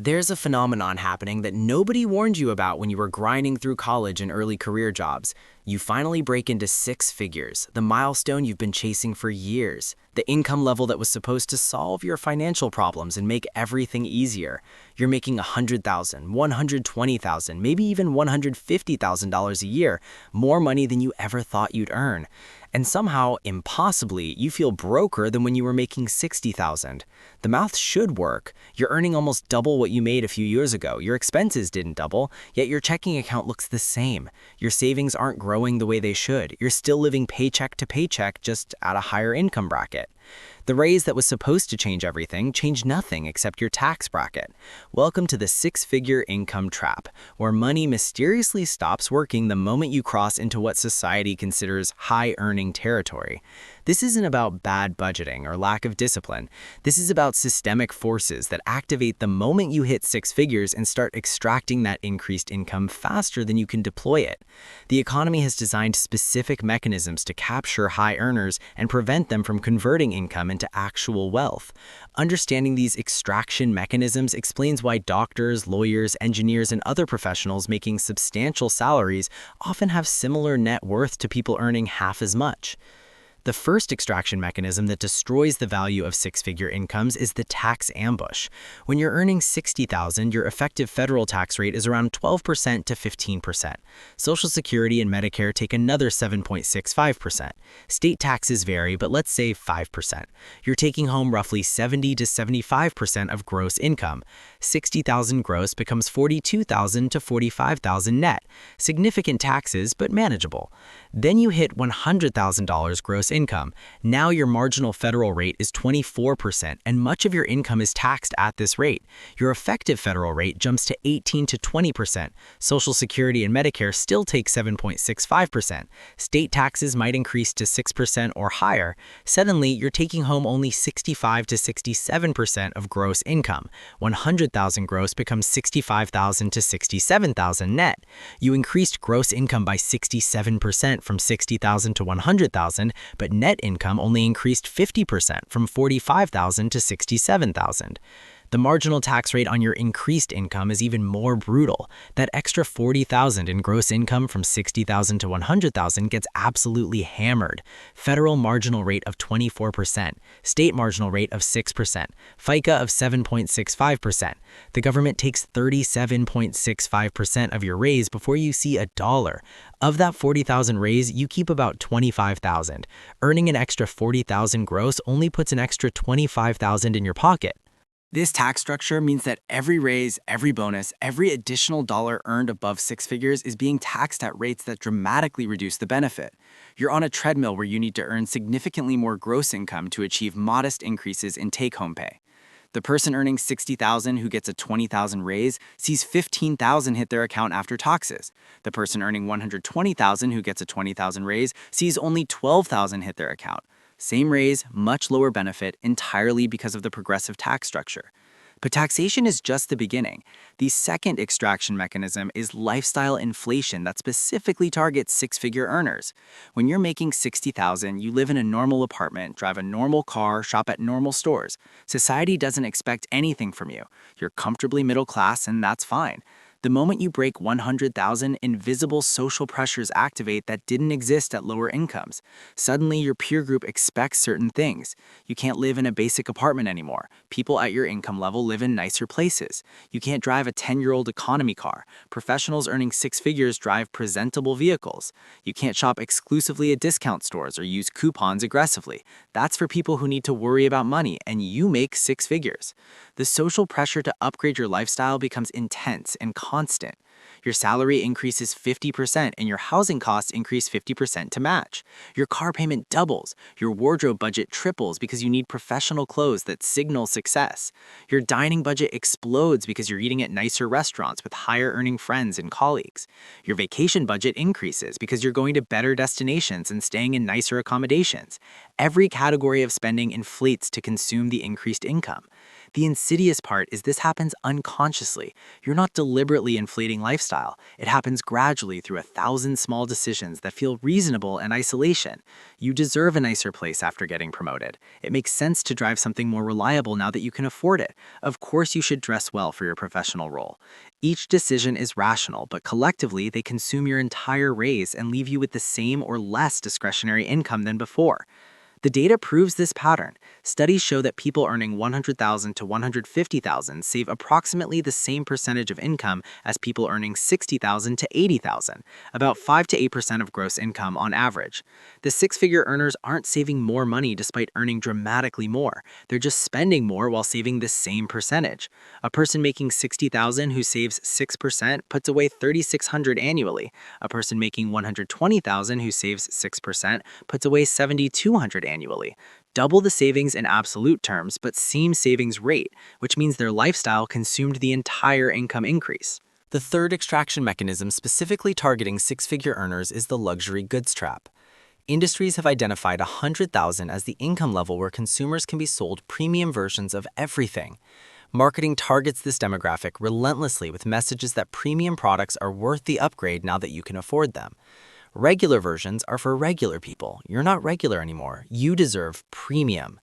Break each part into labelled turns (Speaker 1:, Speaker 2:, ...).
Speaker 1: There's a phenomenon happening that nobody warned you about when you were grinding through college and early career jobs. You finally break into six figures, the milestone you've been chasing for years, the income level that was supposed to solve your financial problems and make everything easier. You're making $100,000, $120,000, maybe even $150,000 a year, more money than you ever thought you'd earn. And somehow, impossibly, you feel broker than when you were making $60,000. The math should work. You're earning almost double what you made a few years ago. Your expenses didn't double, yet your checking account looks the same. Your savings aren't growing the way they should. You're still living paycheck to paycheck, just at a higher income bracket. The raise that was supposed to change everything changed nothing except your tax bracket. Welcome to the six-figure income trap, where money mysteriously stops working the moment you cross into what society considers high-earning territory. This isn't about bad budgeting or lack of discipline. This is about systemic forces that activate the moment you hit six figures and start extracting that increased income faster than you can deploy it. The economy has designed specific mechanisms to capture high earners and prevent them from converting income into actual wealth. Understanding these extraction mechanisms explains why doctors, lawyers, engineers, and other professionals making substantial salaries often have similar net worth to people earning half as much. The first extraction mechanism that destroys the value of six-figure incomes is the tax ambush. When you're earning $60,000, your effective federal tax rate is around 12% to 15%. Social Security and Medicare take another 7.65%. State taxes vary, but let's say 5%. You're taking home roughly 70 to 75% of gross income. $60,000 gross becomes $42,000 to $45,000 net. Significant taxes, but manageable. Then you hit $100,000 gross income. Now your marginal federal rate is 24%, and much of your income is taxed at this rate. Your effective federal rate jumps to 18 to 20%. Social Security and Medicare still take 7.65%. State taxes might increase to 6% or higher. Suddenly, you're taking home only 65 to 67% of gross income. $100,000 gross becomes $65,000 to $67,000 net. You increased gross income by 67% from $60,000 to $100,000, but net income only increased 50% from $45,000 to $67,000. The marginal tax rate on your increased income is even more brutal. That extra $40,000 in gross income from $60,000 to $100,000 gets absolutely hammered. Federal marginal rate of 24%, state marginal rate of 6%, FICA of 7.65%. The government takes 37.65% of your raise before you see a dollar. Of that $40,000 raise, you keep about $25,000. Earning an extra $40,000 gross only puts an extra $25,000 in your pocket. This tax structure means that every raise, every bonus, every additional dollar earned above six figures is being taxed at rates that dramatically reduce the benefit. You're on a treadmill where you need to earn significantly more gross income to achieve modest increases in take-home pay. The person earning $60,000 who gets a $20,000 raise sees $15,000 hit their account after taxes. The person earning $120,000 who gets a $20,000 raise sees only $12,000 hit their account. Same raise, much lower benefit, entirely because of the progressive tax structure. But taxation is just the beginning. The second extraction mechanism is lifestyle inflation that specifically targets six-figure earners. When you're making $60,000, you live in a normal apartment, drive a normal car, shop at normal stores. Society doesn't expect anything from you. You're comfortably middle class, and that's fine. The moment you break $100,000, invisible social pressures activate that didn't exist at lower incomes. Suddenly, your peer group expects certain things. You can't live in a basic apartment anymore. People at your income level live in nicer places. You can't drive a 10-year-old economy car. Professionals earning six figures drive presentable vehicles. You can't shop exclusively at discount stores or use coupons aggressively. That's for people who need to worry about money, and you make six figures. The social pressure to upgrade your lifestyle becomes intense and constant. Your salary increases 50% and your housing costs increase 50% to match. Your car payment doubles. Your wardrobe budget triples because you need professional clothes that signal success. Your dining budget explodes because you're eating at nicer restaurants with higher earning friends and colleagues. Your vacation budget increases because you're going to better destinations and staying in nicer accommodations. Every category of spending inflates to consume the increased income. The insidious part is this happens unconsciously. You're not deliberately inflating lifestyle. It happens gradually through 1,000 small decisions that feel reasonable in isolation. You deserve a nicer place after getting promoted. It makes sense to drive something more reliable now that you can afford it. Of course, you should dress well for your professional role. Each decision is rational, but collectively, they consume your entire raise and leave you with the same or less discretionary income than before. The data proves this pattern. Studies show that people earning $100,000 to $150,000 save approximately the same percentage of income as people earning $60,000 to $80,000, about 5 to 8% of gross income on average. The six-figure earners aren't saving more money despite earning dramatically more. They're just spending more while saving the same percentage. A person making $60,000 who saves 6% puts away $3,600 annually. A person making $120,000 who saves 6% puts away $7,200 annually. Double the savings in absolute terms, but same savings rate, which means their lifestyle consumed the entire income increase. The third extraction mechanism specifically targeting six-figure earners is the luxury goods trap. Industries have identified 100,000 as the income level where consumers can be sold premium versions of everything. Marketing targets this demographic relentlessly with messages that premium products are worth the upgrade now that you can afford them. Regular versions are for regular people. You're not regular anymore. You deserve premium.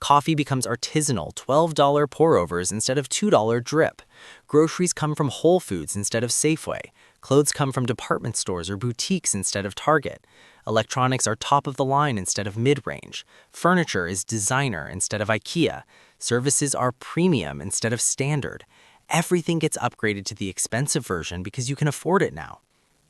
Speaker 1: Coffee becomes artisanal, $12 pour-overs instead of $2 drip. Groceries come from Whole Foods instead of Safeway. Clothes come from department stores or boutiques instead of Target. Electronics are top of the line instead of mid-range. Furniture is designer instead of IKEA. Services are premium instead of standard. Everything gets upgraded to the expensive version because you can afford it now.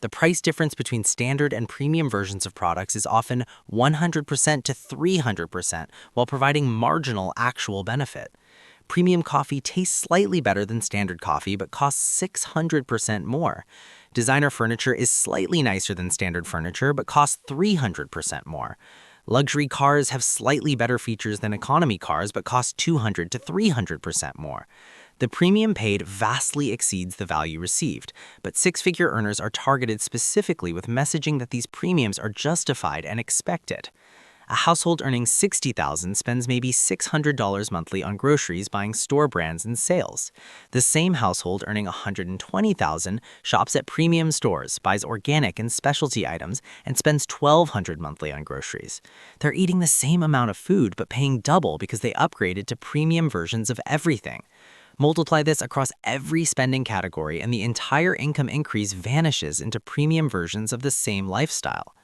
Speaker 1: The price difference between standard and premium versions of products is often 100% to 300% while providing marginal actual benefit. Premium coffee tastes slightly better than standard coffee but costs 600% more. Designer furniture is slightly nicer than standard furniture but costs 300% more. Luxury cars have slightly better features than economy cars but cost 200 to 300% more. The premium paid vastly exceeds the value received, but six-figure earners are targeted specifically with messaging that these premiums are justified and expected. A household earning $60,000 spends maybe $600 monthly on groceries buying store brands and sales. The same household earning $120,000 shops at premium stores, buys organic and specialty items, and spends $1,200 monthly on groceries. They're eating the same amount of food but paying double because they upgraded to premium versions of everything. Multiply this across every spending category and the entire income increase vanishes into premium versions of the same lifestyle.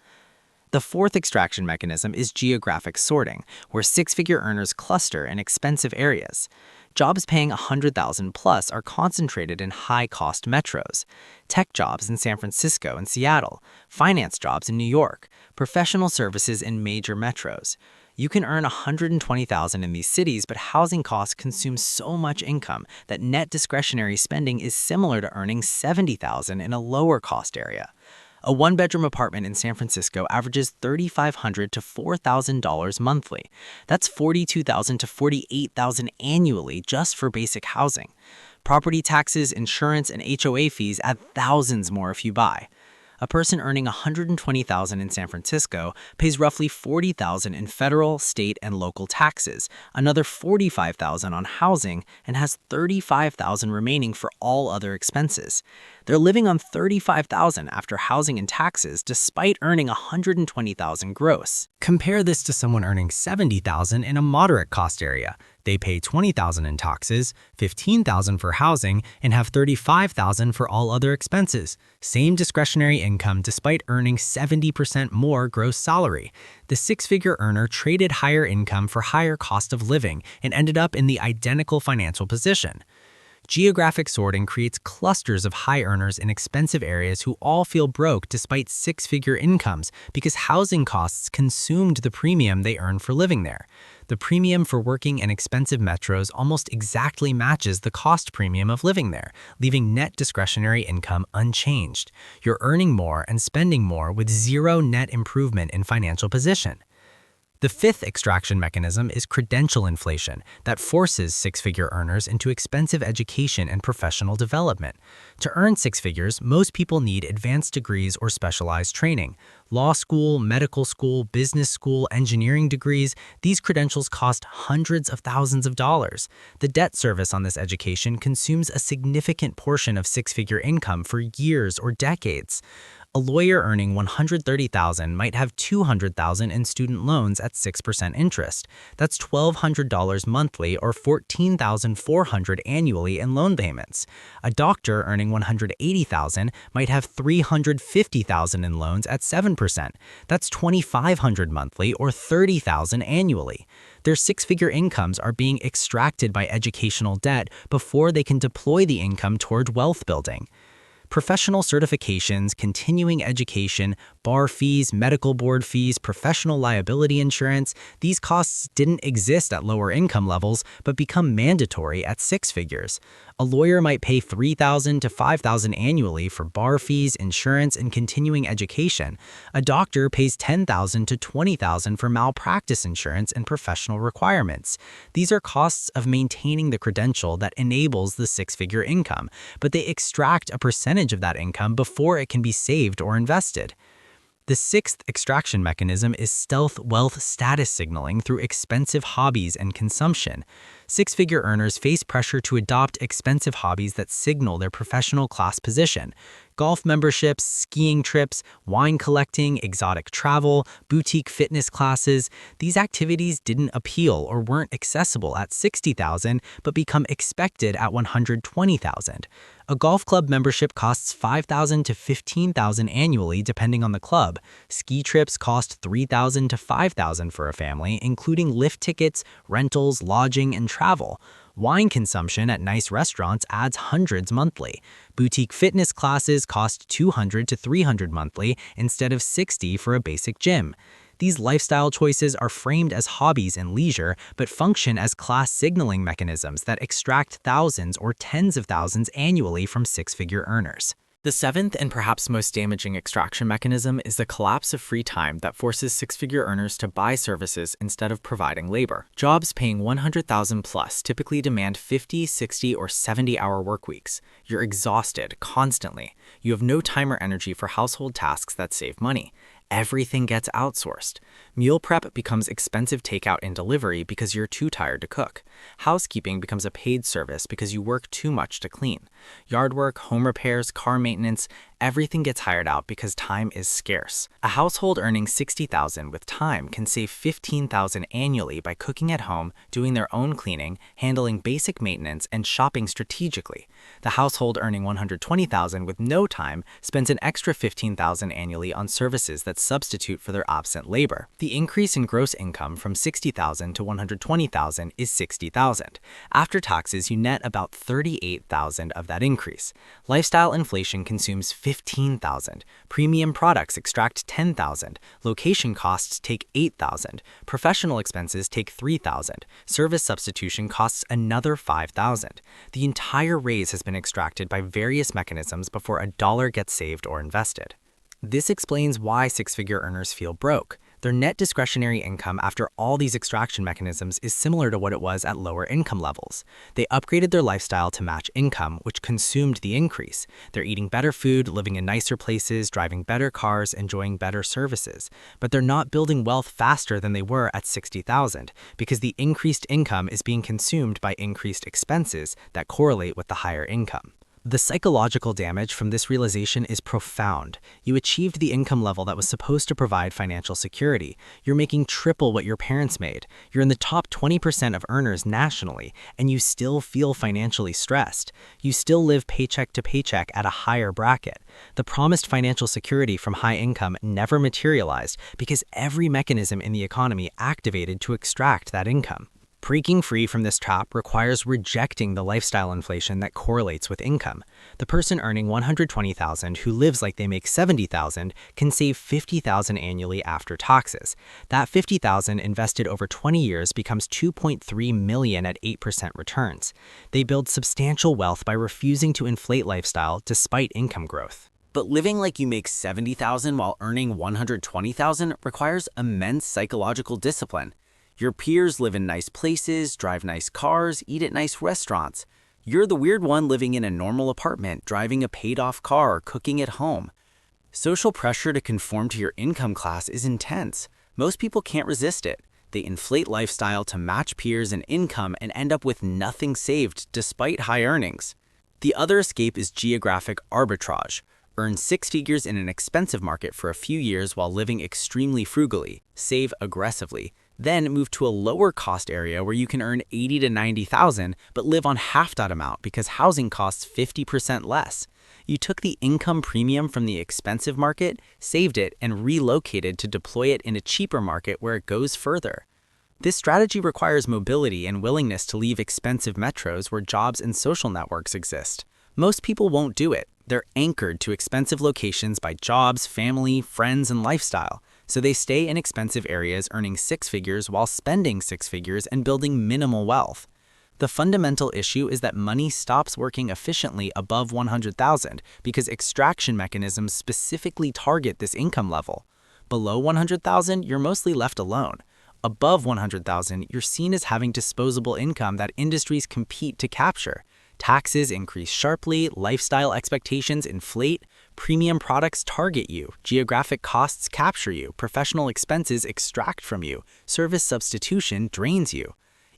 Speaker 1: The fourth extraction mechanism is geographic sorting, where six-figure earners cluster in expensive areas. Jobs paying $100,000 plus are concentrated in high-cost metros. Tech jobs in San Francisco and Seattle, finance jobs in New York, professional services in major metros. You can earn $120,000 in these cities, but housing costs consume so much income that net discretionary spending is similar to earning $70,000 in a lower-cost area. A one-bedroom apartment in San Francisco averages $3,500 to $4,000 monthly. That's $42,000 to $48,000 annually just for basic housing. Property taxes, insurance, and HOA fees add thousands more if you buy. A person earning $120,000 in San Francisco pays roughly $40,000 in federal, state, and local taxes, another $45,000 on housing, and has $35,000 remaining for all other expenses. They're living on $35,000 after housing and taxes despite earning $120,000 gross. Compare this to someone earning $70,000 in a moderate cost area. They pay $20,000 in taxes, $15,000 for housing, and have $35,000 for all other expenses. Same discretionary income despite earning 70% more gross salary. The six-figure earner traded higher income for higher cost of living and ended up in the identical financial position. Geographic sorting creates clusters of high earners in expensive areas who all feel broke despite six-figure incomes because housing costs consumed the premium they earn for living there. The premium for working in expensive metros almost exactly matches the cost premium of living there, leaving net discretionary income unchanged. You're earning more and spending more with zero net improvement in financial position.
Speaker 2: The fifth extraction mechanism is credential inflation that forces six-figure earners into expensive education and professional development. To earn six figures, most people need advanced degrees or specialized training. Law school, medical school, business school, engineering degrees, these credentials cost hundreds of thousands of dollars. The debt service on this education consumes a significant portion of six-figure income for years or decades. A lawyer earning $130,000 might have $200,000 in student loans at 6% interest. That's $1,200 monthly or $14,400 annually in loan payments. A doctor earning $180,000 might have $350,000 in loans at 7%. That's $2,500 monthly or $30,000 annually. Their six-figure incomes are being extracted by educational debt before they can deploy the income toward wealth building. Professional certifications, continuing education, bar fees, medical board fees, professional liability insurance, these costs didn't exist at lower income levels but become mandatory at six figures. A lawyer might pay $3,000 to $5,000 annually for bar fees, insurance, and continuing education. A doctor pays $10,000 to $20,000 for malpractice insurance and professional requirements. These are costs of maintaining the credential that enables the six-figure income, but they extract a percentage of that income before it can be saved or invested. The sixth extraction mechanism is stealth wealth status signaling through expensive hobbies and consumption. Six-figure earners face pressure to adopt expensive hobbies that signal their professional class position. Golf memberships, skiing trips, wine collecting, exotic travel, boutique fitness classes, these activities didn't appeal or weren't accessible at $60,000 but become expected at $120,000. A golf club membership costs $5,000 to $15,000 annually depending on the club. Ski trips cost $3,000 to $5,000 for a family, including lift tickets, rentals, lodging, and travel. Wine consumption at nice restaurants adds hundreds monthly. Boutique fitness classes cost $200 to $300 monthly instead of $60 for a basic gym. These lifestyle choices are framed as hobbies and leisure, but function as class signaling mechanisms that extract thousands or tens of thousands annually from six-figure earners.
Speaker 1: The seventh and perhaps most damaging extraction mechanism is the collapse of free time that forces six-figure earners to buy services instead of providing labor. Jobs paying $100,000 plus typically demand 50, 60, or 70-hour work weeks. You're exhausted constantly. You have no time or energy for household tasks that save money. Everything gets outsourced. Meal prep becomes expensive takeout and delivery because you're too tired to cook. Housekeeping becomes a paid service because you work too much to clean. Yard work, home repairs, car maintenance, everything gets hired out because time is scarce. A household earning $60,000 with time can save $15,000 annually by cooking at home, doing their own cleaning, handling basic maintenance, and shopping strategically. The household earning $120,000 with no time spends an extra $15,000 annually on services that substitute for their absent labor. The increase in gross income from $60,000 to $120,000 is $60,000. After taxes, you net about $38,000 of that increase. Lifestyle inflation consumes $15,000. Premium products extract $10,000. Location costs take $8,000. Professional expenses take $3,000. Service substitution costs another $5,000. The entire raise has been extracted by various mechanisms before a dollar gets saved or invested. This explains why six-figure earners feel broke. Their net discretionary income after all these extraction mechanisms is similar to what it was at lower income levels. They upgraded their lifestyle to match income, which consumed the increase. They're eating better food, living in nicer places, driving better cars, enjoying better services. But they're not building wealth faster than they were at $60,000 because the increased income is being consumed by increased expenses that correlate with the higher income. The psychological damage from this realization is profound. You achieved the income level that was supposed to provide financial security. You're making triple what your parents made. You're in the top 20% of earners nationally, and you still feel financially stressed. You still live paycheck to paycheck at a higher bracket. The promised financial security from high income never materialized because every mechanism in the economy activated to extract that income. Breaking free from this trap requires rejecting the lifestyle inflation that correlates with income. The person earning $120,000 who lives like they make $70,000 can save $50,000 annually after taxes. That $50,000 invested over 20 years becomes $2.3 million at 8% returns. They build substantial wealth by refusing to inflate lifestyle despite income growth. But living like you make $70,000 while earning $120,000 requires immense psychological discipline. Your peers live in nice places, drive nice cars, eat at nice restaurants. You're the weird one living in a normal apartment, driving a paid-off car, or cooking at home. Social pressure to conform to your income class is intense. Most people can't resist it. They inflate lifestyle to match peers and income and end up with nothing saved despite high earnings. The other escape is geographic arbitrage. Earn six figures in an expensive market for a few years while living extremely frugally, save aggressively, then move to a lower cost area where you can earn $80,000 to $90,000 but live on half that amount because housing costs 50% less. You took the income premium from the expensive market, saved it, and relocated to deploy it in a cheaper market where it goes further. This strategy requires mobility and willingness to leave expensive metros where jobs and social networks exist. Most people won't do it. They're anchored to expensive locations by jobs, family, friends, and lifestyle. So they stay in expensive areas earning six figures while spending six figures and building minimal wealth. The fundamental issue is that money stops working efficiently above $100,000 because extraction mechanisms specifically target this income level. Below $100,000, you're mostly left alone. Above $100,000, you're seen as having disposable income that industries compete to capture. Taxes increase sharply, lifestyle expectations inflate, premium products target you, geographic costs capture you, professional expenses extract from you, service substitution drains you.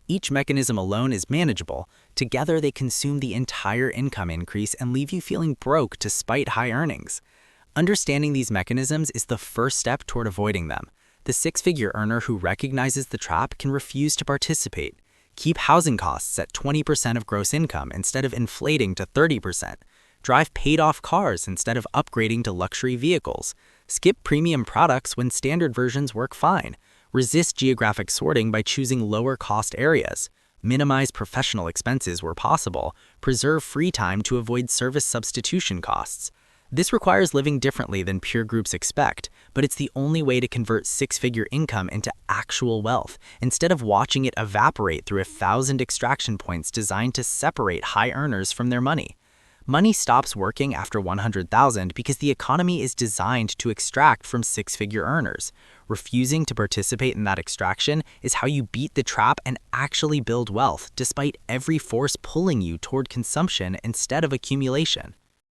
Speaker 1: Each mechanism alone is manageable. Together, they consume the entire income increase and leave you feeling broke despite high earnings. Understanding these mechanisms is the first step toward avoiding them. The six-figure earner who recognizes the trap can refuse to participate. Keep housing costs at 20% of gross income instead of inflating to 30%. Drive paid-off cars instead of upgrading to luxury vehicles. Skip premium products when standard versions work fine. Resist geographic sorting by choosing lower-cost areas. Minimize professional expenses where possible. Preserve free time to avoid service substitution costs. This requires living differently than peer groups expect, but it's the only way to convert six-figure income into actual wealth, instead of watching it evaporate through 1,000 extraction points designed to separate high earners from their money. Money stops working after $100,000 because the economy is designed to extract from six-figure earners. Refusing to participate in that extraction is how you beat the trap and actually build wealth, despite every force pulling you toward consumption instead of accumulation.